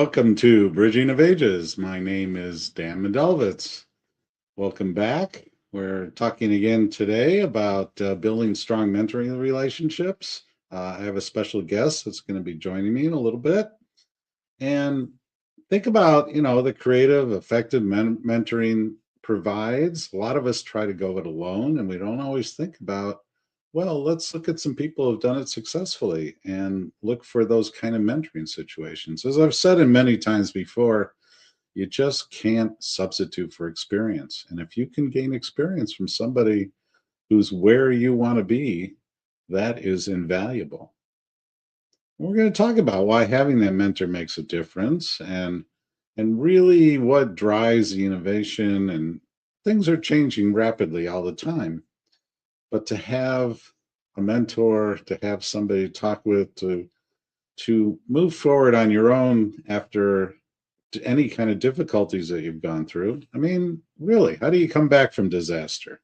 welcome to Bridging of Ages. My name is Dan Mendelevitz. Welcome back. We're talking again today about building strong mentoring relationships. I have a special guest that's going to be joining me in a little bit. And think about, the creative, effective mentoring provides. A lot of us try to go it alone, and we don't always think about, well, let's look at some people who've done it successfully and look for those kind of mentoring situations. As I've said many times before, you just can't substitute for experience. And if you can gain experience from somebody who's where you want to be, that is invaluable. We're going to talk about why having that mentor makes a difference and really what drives the innovation. And things are changing rapidly all the time. But to have a mentor, to have somebody to talk with, to move forward on your own after any kind of difficulties that you've gone through. I mean, really, how do you come back from disaster?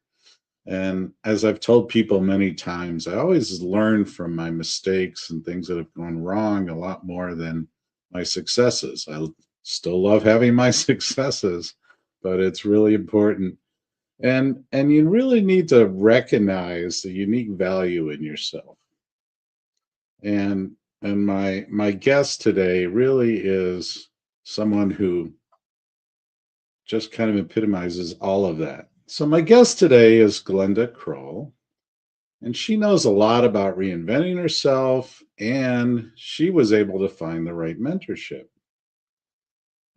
And as I've told people many times, I always learn from my mistakes and things that have gone wrong a lot more than my successes. I still love having my successes, but it's really important. And you really need to recognize the unique value in yourself. And my guest today really is someone who just kind of epitomizes all of that. So my guest today is Glenda Kroll, and she knows a lot about reinventing herself, and she was able to find the right mentorship.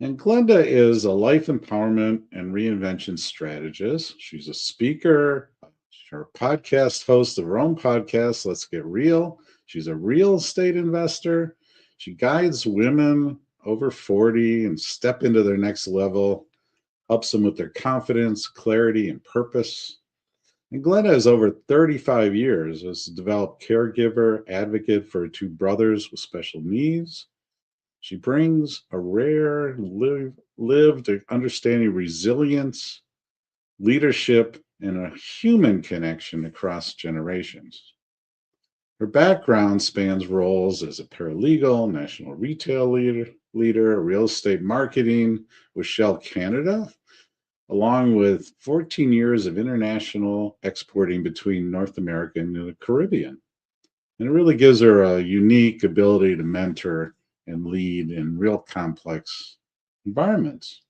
And Glenda is a life empowerment and reinvention strategist. She's a speaker, her podcast host of her own podcast, Let's Get Real. She's a real estate investor. She guides women over 40 and step into their next level, helps them with their confidence, clarity, and purpose. And Glenda has over 35 years as a developed caregiver, advocate for her two brothers with special needs. She brings a rare lived understanding resilience, leadership, and a human connection across generations. Her background spans roles as a paralegal, national retail leader, real estate marketing with Shell Canada, along with 14 years of international exporting between North America and the Caribbean. And it really gives her a unique ability to mentor and lead in real complex environments.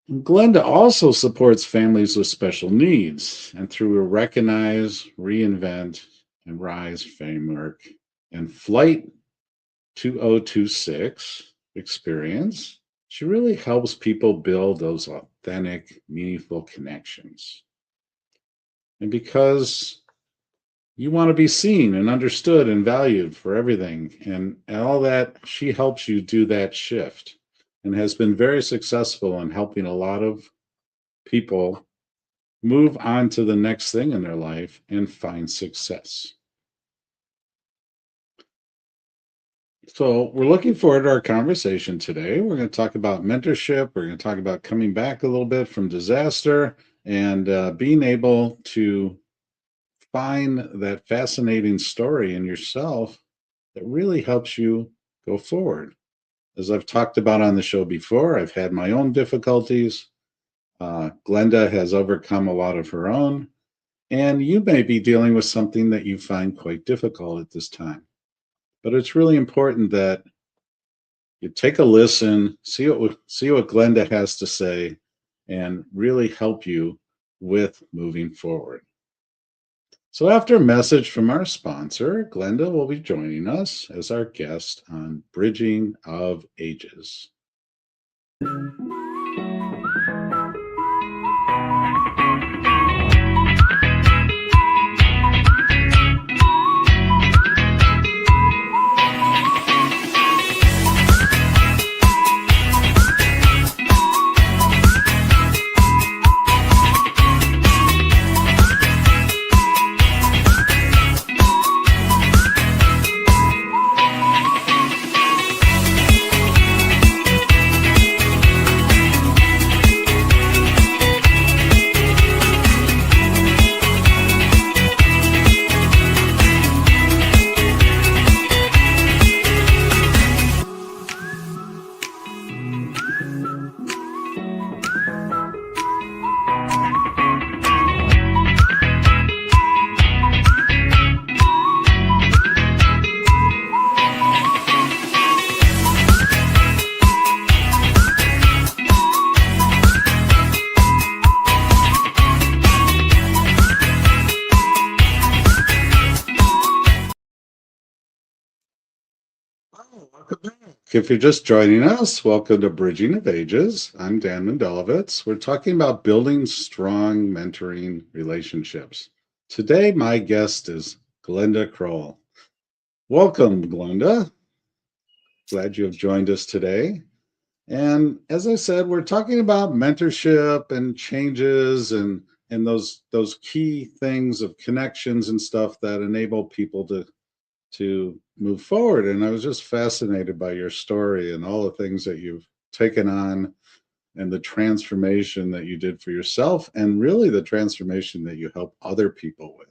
And Glenda also supports families with special needs, and through a Recognize, Reinvent, and Rise framework and Flight 2026 experience, she really helps people build those authentic, meaningful connections. And because you want to be seen and understood and valued for everything. And all that, she helps you do that shift and has been very successful in helping a lot of people move on to the next thing in their life and find success. So we're looking forward to our conversation today. We're going to talk about mentorship. We're going to talk about coming back a little bit from disaster and being able to find that fascinating story in yourself that really helps you go forward. As I've talked about on the show before, I've had my own difficulties. Glenda has overcome a lot of her own, and you may be dealing with something that you find quite difficult at this time. But it's really important that you take a listen, see what Glenda has to say, and really help you with moving forward. So after a message from our sponsor, Glenda will be joining us as our guest on Bridging of Ages. If you're just joining us, welcome to Bridging of Ages. I'm Dan Mendelevitz. We're talking about building strong mentoring relationships. Today, my guest is Glenda Kroll. Welcome, Glenda. Glad you have joined us today. And as I said, we're talking about mentorship and changes and those key things of connections and stuff that enable people to move forward. And I was just fascinated by your story and all the things that you've taken on and the transformation that you did for yourself and really the transformation that you help other people with.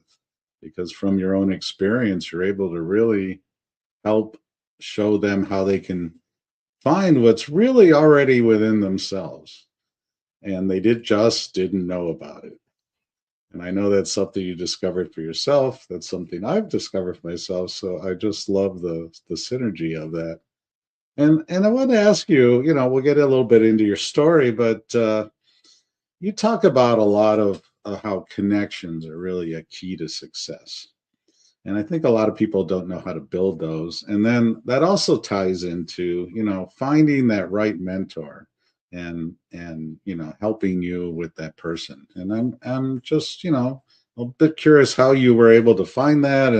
Because from your own experience, you're able to really help show them how they can find what's really already within themselves. And they didn't know about it. And I know that's something you discovered for yourself. That's something I've discovered for myself. So I just love the synergy of that. And I want to ask you, we'll get a little bit into your story, but you talk about a lot of how connections are really a key to success. And I think a lot of people don't know how to build those. And then that also ties into, finding that right mentor and helping you with that person. And I'm just, a bit curious how you were able to find that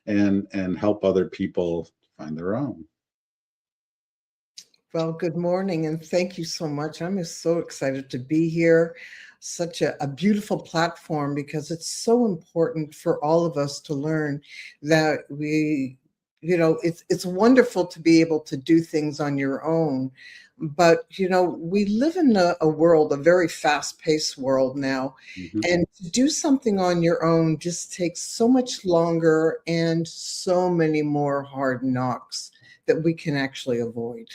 and help other people find their own. Well, good morning, and thank you so much. I'm just so excited to be here. Such a beautiful platform because it's so important for all of us to learn that it's wonderful to be able to do things on your own. But, we live in a world, a very fast-paced world now, Mm-hmm. and to do something on your own just takes so much longer and so many more hard knocks that we can actually avoid.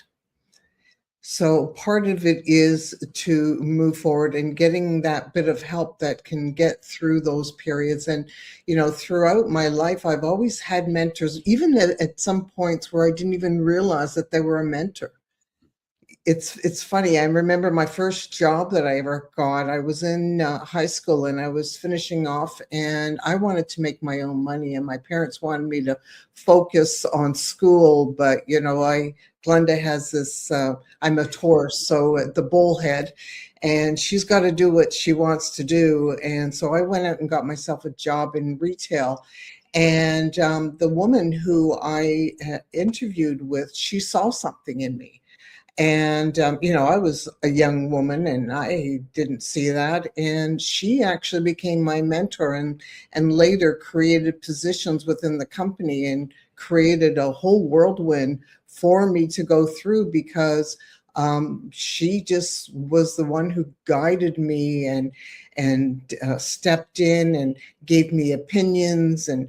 So part of it is to move forward and getting that bit of help that can get through those periods. And, throughout my life, I've always had mentors, even at some points where I didn't even realize that they were a mentor. It's funny. I remember my first job that I ever got. I was in high school and I was finishing off, and I wanted to make my own money, and my parents wanted me to focus on school. But Glenda has this. I'm a Taurus, so the bullhead, and she's got to do what she wants to do. And so I went out and got myself a job in retail. And the woman who I interviewed with, she saw something in me. And, I was a young woman and I didn't see that. And she actually became my mentor and later created positions within the company and created a whole whirlwind for me to go through because she just was the one who guided me and stepped in and gave me opinions and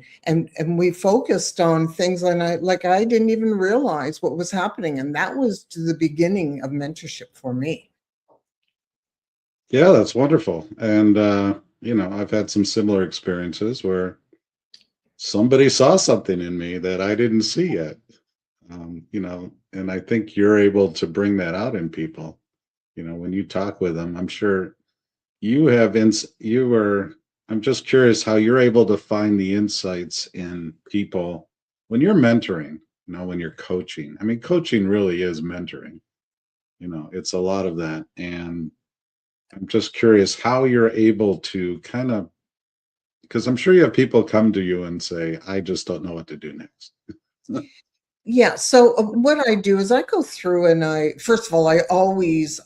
we focused on things and I didn't even realize what was happening, and that was the beginning of mentorship for me. Yeah, that's wonderful. And, I've had some similar experiences where somebody saw something in me that I didn't see yet. And I think you're able to bring that out in people. When you talk with them, I'm sure you have, I'm just curious how you're able to find the insights in people when you're mentoring, when you're coaching. I mean, coaching really is mentoring, it's a lot of that. And I'm just curious how you're able to kind of, because I'm sure you have people come to you and say, I just don't know what to do next. Yeah. So what I do is I go through and first of all, I always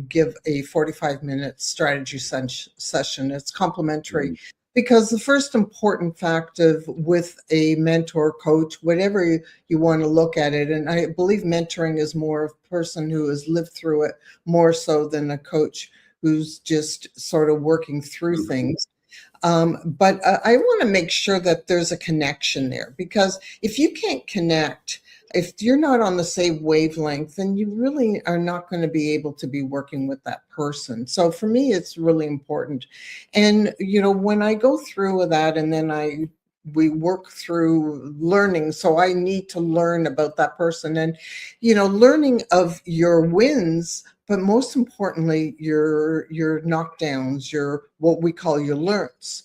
give a 45-minute strategy session. It's complimentary because the first important fact with a mentor coach, whatever you want to look at it, and I believe mentoring is more of a person who has lived through it more so than a coach who's just sort of working through things. But I want to make sure that there's a connection there, because if you can't connect, if you're not on the same wavelength, then you really are not going to be able to be working with that person. So for me, it's really important. And, when I go through with that and then we work through learning. So I need to learn about that person and, learning of your wins, but most importantly, your knockdowns, your what we call your learns.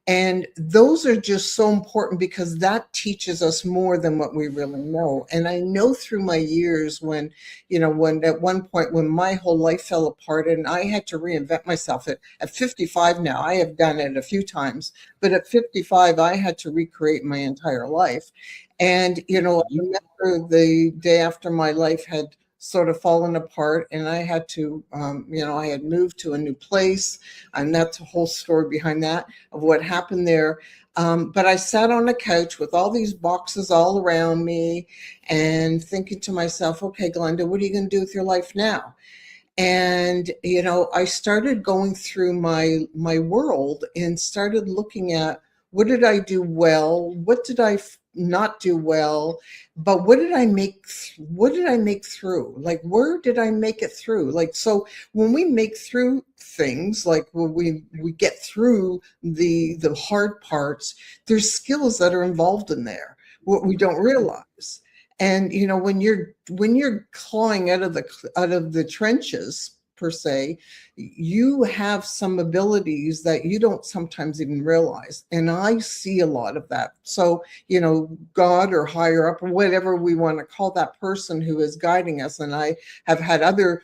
And those are just so important because that teaches us more than what we really know. And I know through my years when, when at one point when my whole life fell apart and I had to reinvent myself at 55 now, I have done it a few times, but at 55, I had to recreate my entire life. And, I remember the day after my life had sort of fallen apart and I had to, I had moved to a new place, and that's a whole story behind that of what happened there. But I sat on a couch with all these boxes all around me and thinking to myself, okay, Glenda, what are you going to do with your life now? And I started going through my world and started looking at what did I do well, what did I not do well, but what did I make through, like where did I make it through, like, so when we make through things, like when we get through the hard parts, there's skills that are involved in there what we don't realize. And when you're clawing out of the trenches per se, you have some abilities that you don't sometimes even realize. And I see a lot of that. So, God or higher up or whatever we want to call that person who is guiding us. And I have had other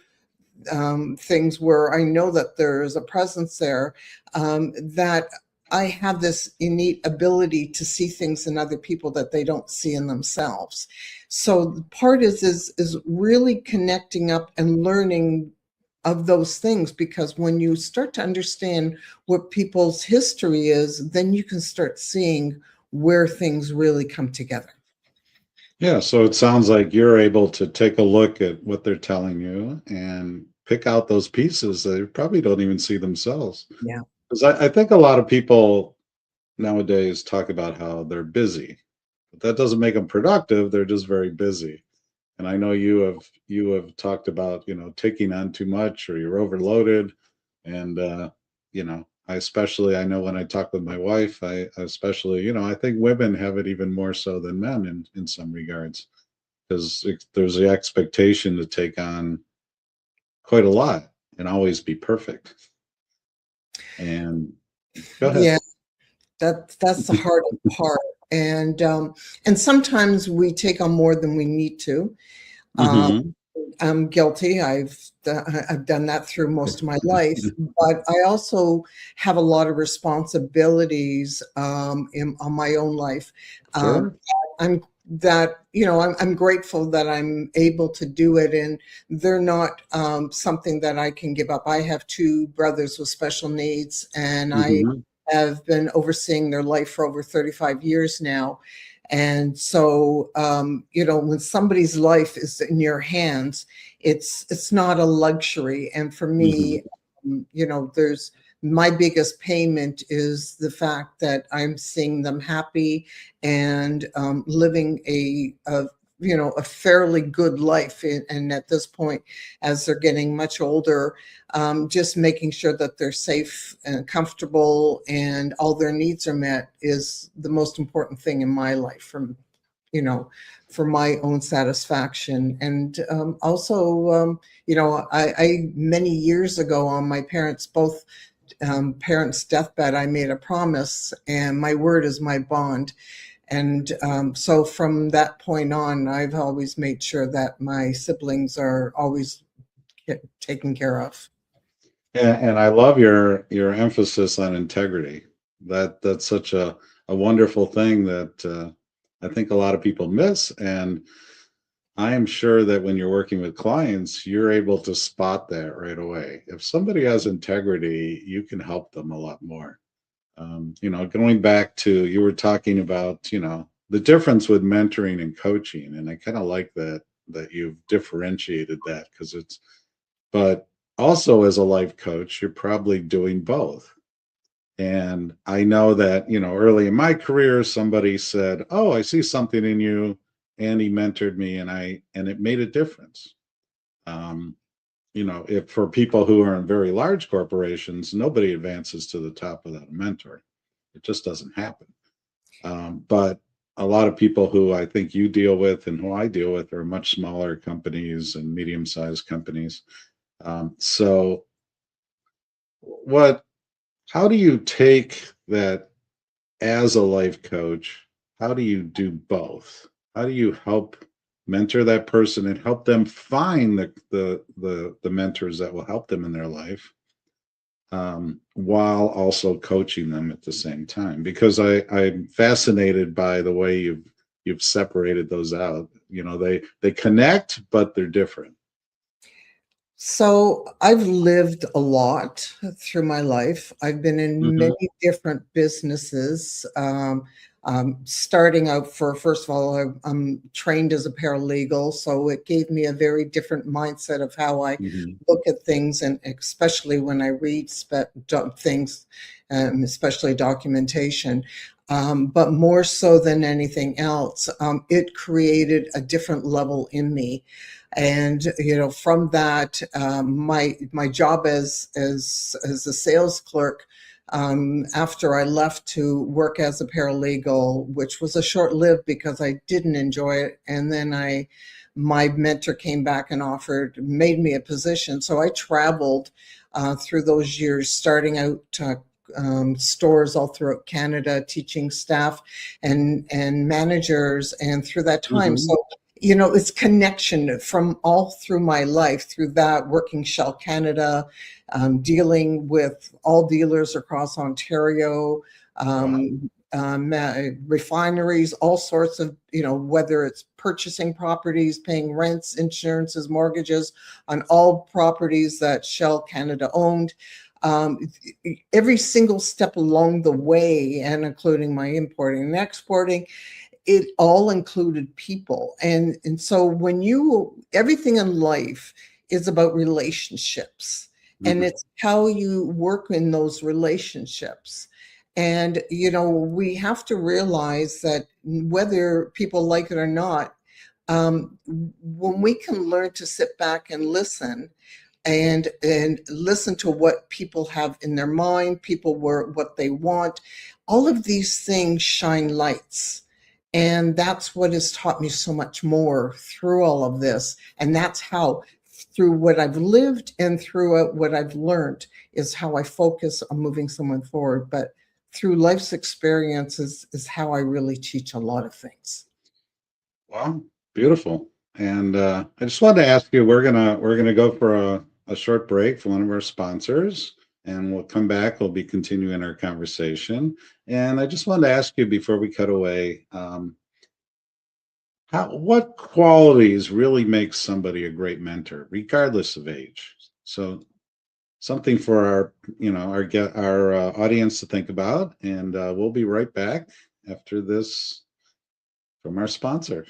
things where I know that there is a presence there, that I have this innate ability to see things in other people that they don't see in themselves. So the part is really connecting up and learning of those things, because when you start to understand what people's history is, then you can start seeing where things really come together. Yeah, so it sounds like you're able to take a look at what they're telling you and pick out those pieces that they probably don't even see themselves. Yeah. Because I think a lot of people nowadays talk about how they're busy, but that doesn't make them productive. They're just very busy. And I know you have talked about, taking on too much or you're overloaded. And I know when I talk with my wife, I especially, I think women have it even more so than men in some regards, because there's the expectation to take on quite a lot and always be perfect. And go ahead. Yeah, that's the hardest part. And sometimes we take on more than we need to. Um, Hmm. I'm guilty. I've done that through most of my life, but I also have a lot of responsibilities on my own life. Um, Sure. I'm I'm grateful that I'm able to do it, and they're not something that I can give up. I have two brothers with special needs, and I Hmm. have been overseeing their life for over 35 years now. And so, when somebody's life is in your hands, it's not a luxury. And for Hmm. me, there's my biggest payment is the fact that I'm seeing them happy and living a fairly good life. And at this point, as they're getting much older, just making sure that they're safe and comfortable and all their needs are met is the most important thing in my life, you know, for my own satisfaction. And also, I many years ago on my both parents' deathbed, I made a promise, and my word is my bond. And so from that point on, I've always made sure that my siblings are always taken care of. And I love your emphasis on integrity. That's such a wonderful thing that I think a lot of people miss. And I am sure that when you're working with clients, you're able to spot that right away. If somebody has integrity, you can help them a lot more. Going back to you were talking about, the difference with mentoring and coaching, and I kind of like that you've differentiated that because but also as a life coach, you're probably doing both. And I know that, early in my career, somebody said, "Oh, I see something in you." And he mentored me and it made a difference. Um, if for people who are in very large corporations, nobody advances to the top without a mentor. It just doesn't happen. But a lot of people who I think you deal with and who I deal with are much smaller companies and medium-sized companies. So what how do you take that as a life coach, how do you do both? How do you help mentor that person and help them find the mentors that will help them in their life, while also coaching them at the same time? Because I'm fascinated by the way you've separated those out. They connect, but they're different. So I've lived a lot through my life. I've been in Hmm. many different businesses. Starting out first of all, I'm trained as a paralegal, so it gave me a very different mindset of how I Hmm. look at things, and especially when I read things, especially documentation. But more so than anything else, it created a different level in me. And from that, my job as a sales clerk, after I left to work as a paralegal, which was a short lived because I didn't enjoy it, and then my mentor came back and made me a position. So I traveled through those years, starting out stores all throughout Canada, teaching staff and managers, and through that time. Hmm. So it's connection from all through my life, through that, working Shell Canada, dealing with all dealers across Ontario, Wow. refineries, all sorts of, whether it's purchasing properties, paying rents, insurances, mortgages on all properties that Shell Canada owned. Um, every single step along the way, and including my importing and exporting, it all included people. And so everything in life is about relationships, and Hmm. it's how you work in those relationships. And we have to realize that whether people like it or not, when we can learn to sit back and listen, and listen to what people have in their mind, what they want, all of these things shine lights. And that's what has taught me so much more through all of this. And that's how, through what I've lived and through what I've learned, is how I focus on moving someone forward. But through life's experiences is how I really teach a lot of things. Wow, beautiful. And I just wanted to ask you, we're gonna go for a short break for one of our sponsors, and we'll come back. We'll be continuing our conversation. And I just wanted to ask you before we cut away, what qualities really make somebody a great mentor, regardless of age? So something for our audience to think about, and we'll be right back after this from our sponsor.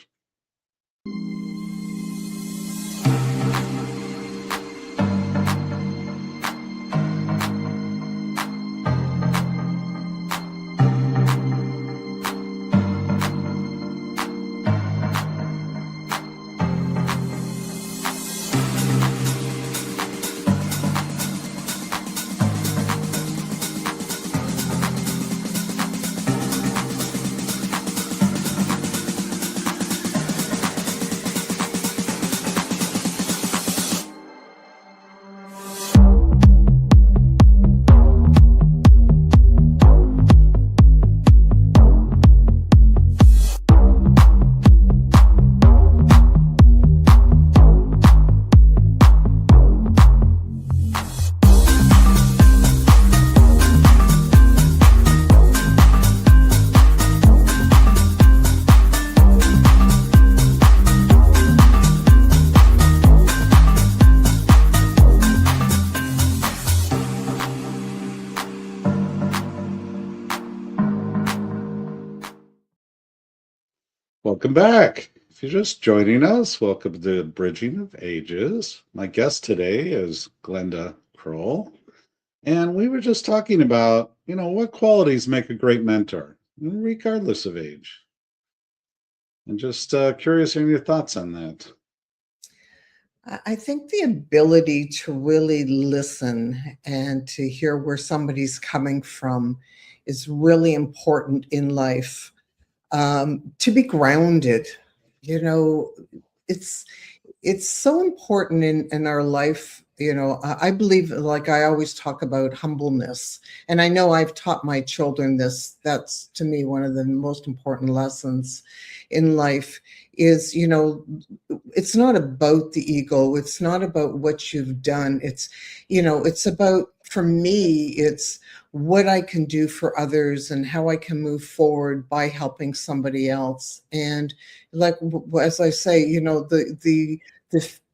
Welcome back. If you're just joining us, welcome to Bridging of Ages. My guest today is Glenda Kroll, and we were just talking about, what qualities make a great mentor, regardless of age. And just curious on your thoughts on that. I think the ability to really listen and to hear where somebody's coming from is really important in life. To be grounded, you know, it's it's so important in our life I believe, like I always talk about humbleness, and I know I've taught my children this. That's to me one of the most important lessons in life is, it's not about the ego. It's not about what you've done. It's about, for me, it's what I can do for others and how I can move forward by helping somebody else. And like, as I say,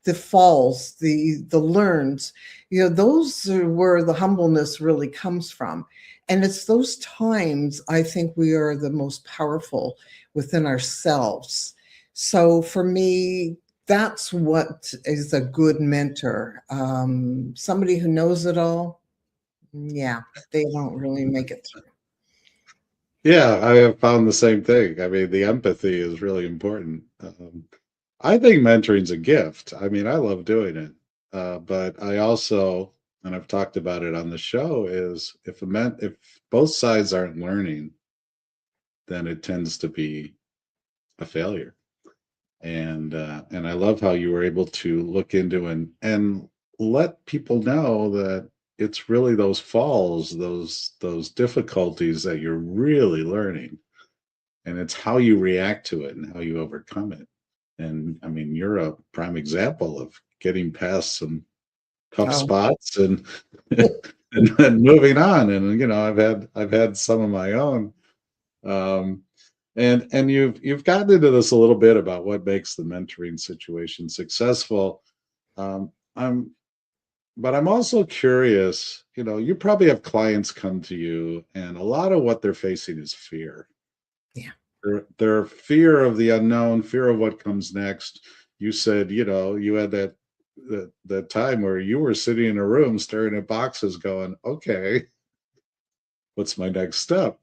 the falls, the learns, those are where the humbleness really comes from. And it's those times I think we are the most powerful within ourselves. So for me, that's what is a good mentor. Somebody who knows it all, yeah, they don't really make it through. Yeah, I have found the same thing. I mean, the empathy is really important. I think mentoring's a gift. I mean, I love doing it. But I also, and I've talked about it on the show, is if both sides aren't learning, then it tends to be a failure. And I love how you were able to look into and let people know that it's really those falls, those difficulties that you're really learning, and it's how you react to it and how you overcome it. And I mean, you're a prime example of getting past some tough Oh, spots and and then moving on. And I've had some of my own. Um, and you've gotten into this a little bit about what makes the mentoring situation successful. Um, I'm but I'm also curious, you probably have clients come to you, and a lot of what they're facing is fear. yeah. Their fear of the unknown, fear of what comes next. You said, you had that time where you were sitting in a room staring at boxes going, okay, what's my next step?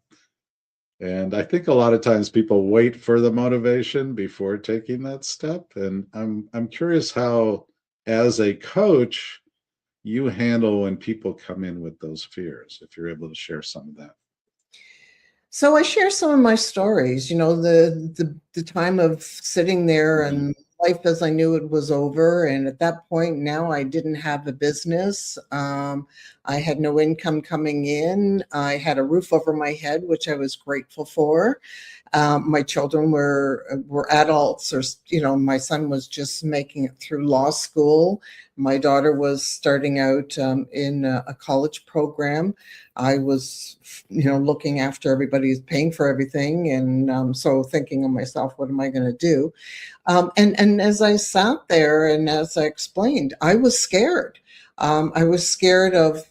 And I think a lot of times people wait for the motivation before taking that step. And I'm curious how, as a coach, you handle when people come in with those fears, if you're able to share some of that. So I share some of my stories, the time of sitting there Mhm. and life as I knew it was over. And at that point now I didn't have a business. I had no income coming in. I had a roof over my head, which I was grateful for. My children were adults, or my son was just making it through law school. My daughter was starting out in a college program. I was, looking after everybody, paying for everything, and so thinking of myself, what am I going to do? And as I sat there and as I explained, I was scared. I was scared of,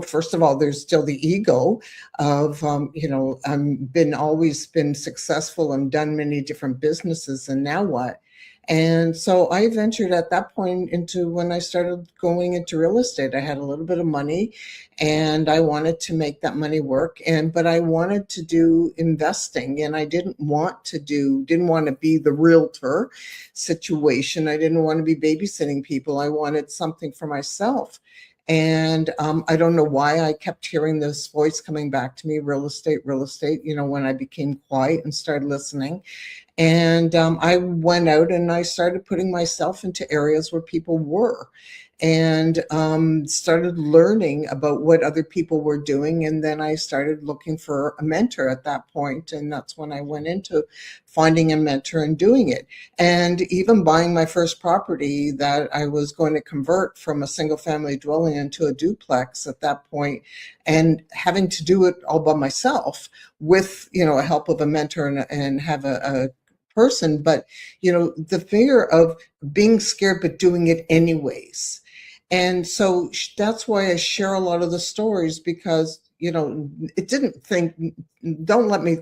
first of all, there's still the ego of, I'm been always been successful and done many different businesses, and now what? And so I ventured at that point into when I started going into real estate. I had a little bit of money and I wanted to make that money work. But I wanted to do investing, and I didn't want to be the realtor situation. I didn't want to be babysitting people. I wanted something for myself. And I don't know why I kept hearing this voice coming back to me, real estate, when I became quiet and started listening. And I went out and I started putting myself into areas where people were, and started learning about what other people were doing. And then I started looking for a mentor at that point. And that's when I went into finding a mentor and doing it. And even buying my first property that I was going to convert from a single family dwelling into a duplex at that point, and having to do it all by myself with, a help of a mentor and have a person. But the fear of being scared but doing it anyways. And so that's why I share a lot of the stories, because it didn't think don't let me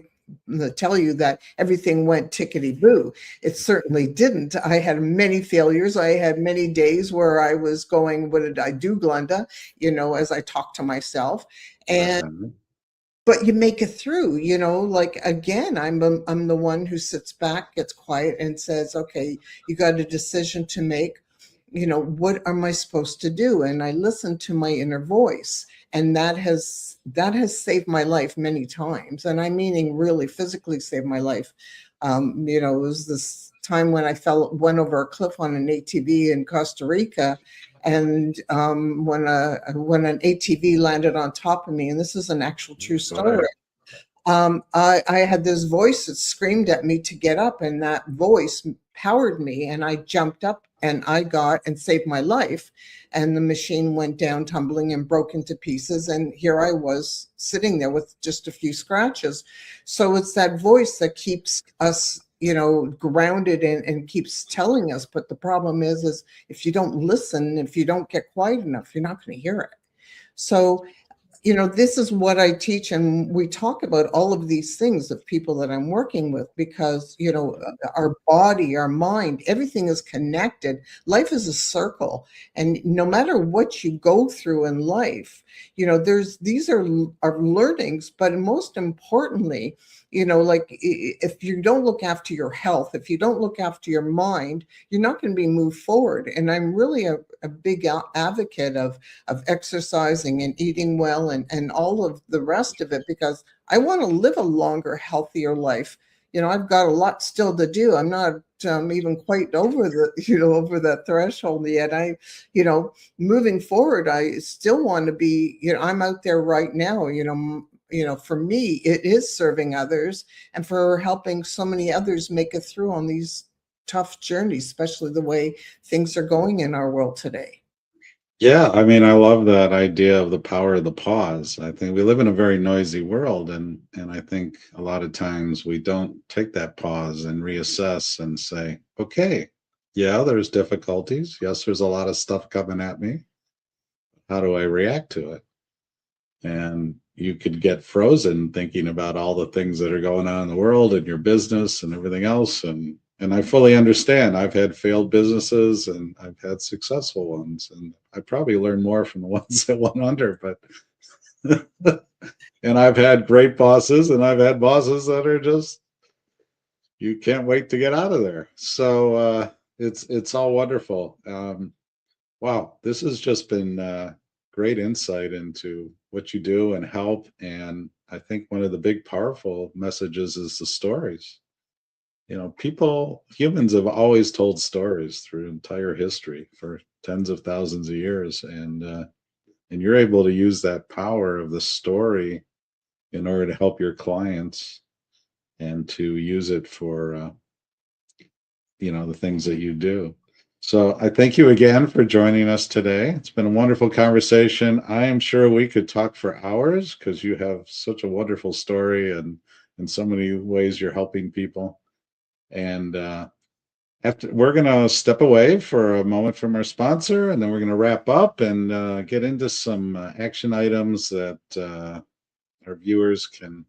tell you that everything went tickety boo. It certainly didn't. I had many failures. I had many days where I was going, what did I do, Glenda, as I talked to myself. And Mhm. but you make it through, like, again, I'm the one who sits back, gets quiet, and says, okay, you got a decision to make. What am I supposed to do? And I listen to my inner voice, and that has saved my life many times. And I'm meaning really physically saved my life. It was this time when I went over a cliff on an ATV in Costa Rica, And when an ATV landed on top of me, and this is an actual true story, I had this voice that screamed at me to get up, and that voice powered me, and I jumped up and I got and saved my life. And the machine went down tumbling and broke into pieces. And here I was sitting there with just a few scratches. So it's that voice that keeps us, grounded and keeps telling us. But the problem is if you don't listen, if you don't get quiet enough, you're not going to hear it. So this is what I teach, and we talk about all of these things of people that I'm working with, because, our body, our mind, everything is connected. Life is a circle, and no matter what you go through in life, these are learnings, but most importantly, like if you don't look after your health, if you don't look after your mind, you're not going to be moved forward. And I'm really a big advocate of exercising and eating well and all of the rest of it, because I want to live a longer, healthier life. I've got a lot still to do. I'm not even quite over over that threshold yet. Moving forward, I still want to be, I'm out there right now, for me, it is serving others and for helping so many others make it through on these tough journeys, especially the way things are going in our world today. Yeah, I mean, I love that idea of the power of the pause. I think we live in a very noisy world, and I think a lot of times we don't take that pause and reassess and say, okay, yeah, there's difficulties. Yes, there's a lot of stuff coming at me. How do I react to it? And you could get frozen thinking about all the things that are going on in the world and your business and everything else. And I fully understand. I've had failed businesses and I've had successful ones, and I probably learned more from the ones that went under. But and I've had great bosses, and I've had bosses that are just, you can't wait to get out of there. So it's all wonderful. Wow, this has just been great insight into what you do and help. And I think one of the big powerful messages is the stories. Humans have always told stories through entire history for tens of thousands of years, and you're able to use that power of the story in order to help your clients and to use it for the things that you do. So I thank you again for joining us today. It's been a wonderful conversation. I am sure we could talk for hours because you have such a wonderful story, and in so many ways you're helping people. And we're going to step away for a moment from our sponsor, and then we're going to wrap up and get into some action items that our viewers can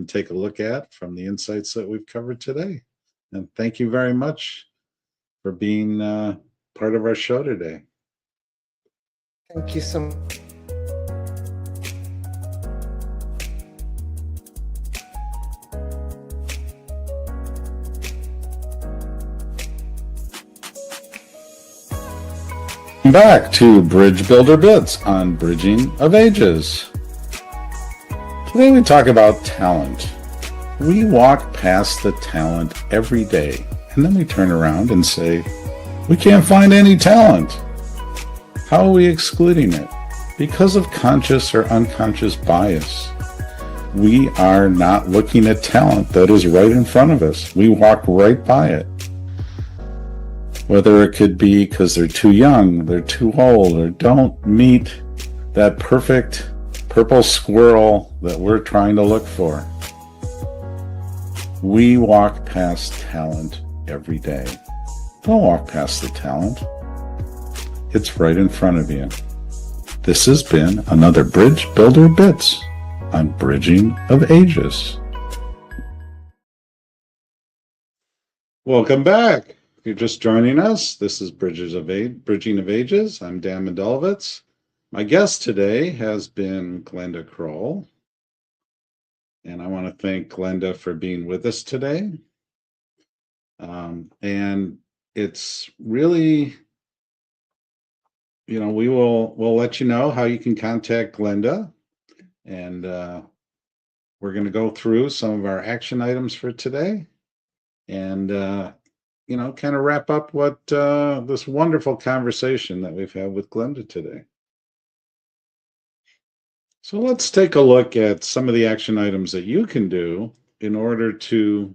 take a look at from the insights that we've covered today. And thank you very much for being part of our show today. Thank you so much. Back to Bridge Builder Bits on Bridging of Ages. Today we talk about talent. We walk past the talent every day, and then we turn around and say, we can't find any talent. How are we excluding it? Because of conscious or unconscious bias. We are not looking at talent that is right in front of us. We walk right by it. Whether it could be because they're too young, they're too old, or don't meet that perfect purple squirrel that we're trying to look for. We walk past talent every day. Don't walk past the talent. It's right in front of you. This has been another Bridge Builder Bits on Bridging of Ages. Welcome back. If you're just joining us, this is Bridging of Ages. I'm Dan Mendelevitz. My guest today has been Glenda Kroll. And I want to thank Glenda for being with us today. And it's really, we'll let you know how you can contact Glenda. And we're going to go through some of our action items for today. And kind of wrap up what this wonderful conversation that we've had with Glenda today. So let's take a look at some of the action items that you can do in order to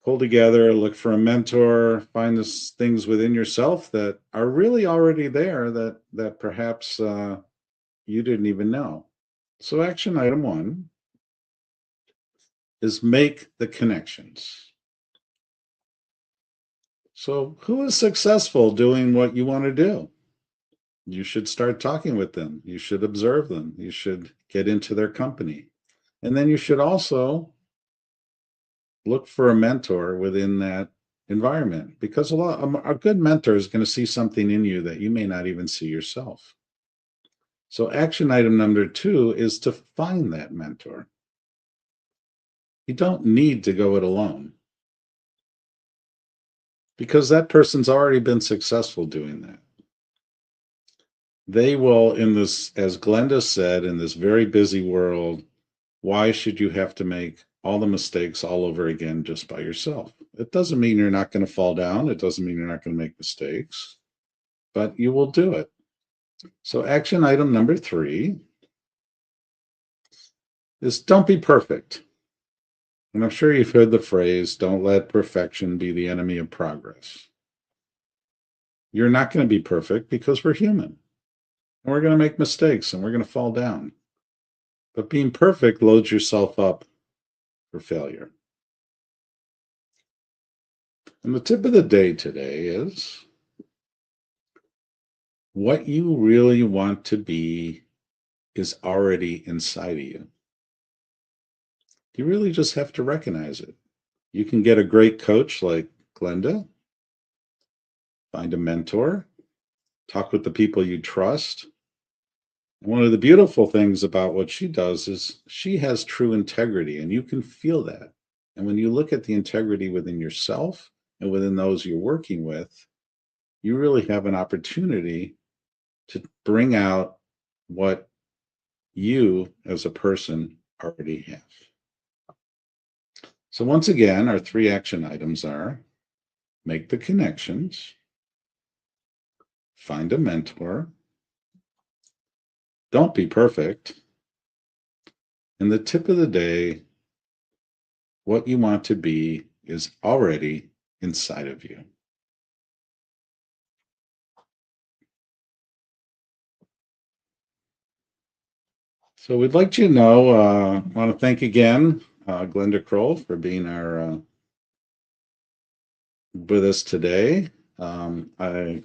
pull together, look for a mentor, find those things within yourself that are really already there that perhaps you didn't even know. So action item 1 is make the connections. So who is successful doing what you want to do? You should start talking with them. You should observe them. You should get into their company. And then you should also look for a mentor within that environment, because a good mentor is going to see something in you that you may not even see yourself. So action item number 2 is to find that mentor. You don't need to go it alone, because that person's already been successful doing that. They will, in this, as Glenda said, in this very busy world, why should you have to make all the mistakes all over again just by yourself? It doesn't mean you're not going to fall down. It doesn't mean you're not going to make mistakes, but you will do it. So action item number 3 is don't be perfect. And I'm sure you've heard the phrase, don't let perfection be the enemy of progress. You're not going to be perfect because we're human. And we're going to make mistakes and we're going to fall down. But being perfect loads yourself up for failure. And the tip of the day today is what you really want to be is already inside of you. You really just have to recognize it. You can get a great coach like Glenda, find a mentor, talk with the people you trust. One of the beautiful things about what she does is she has true integrity, and you can feel that. And when you look at the integrity within yourself and within those you're working with, you really have an opportunity to bring out what you as a person already have. So once again, our 3 action items are make the connections, find a mentor, don't be perfect, and the tip of the day, what you want to be is already inside of you. So we'd like you to know, I want to thank again Glenda Kroll for being our with us today. I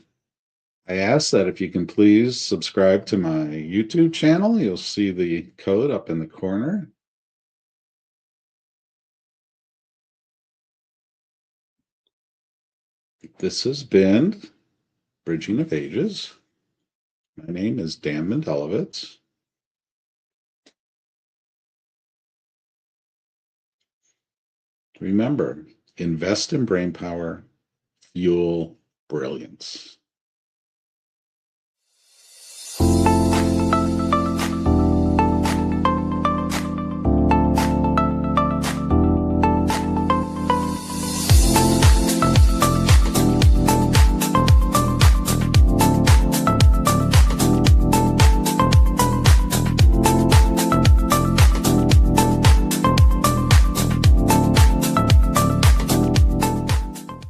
ask that if you can please subscribe to my YouTube channel. You'll see the code up in the corner. This has been Bridging of Ages. My name is Dan Mendelevitz. Remember, invest in brain power, fuel brilliance.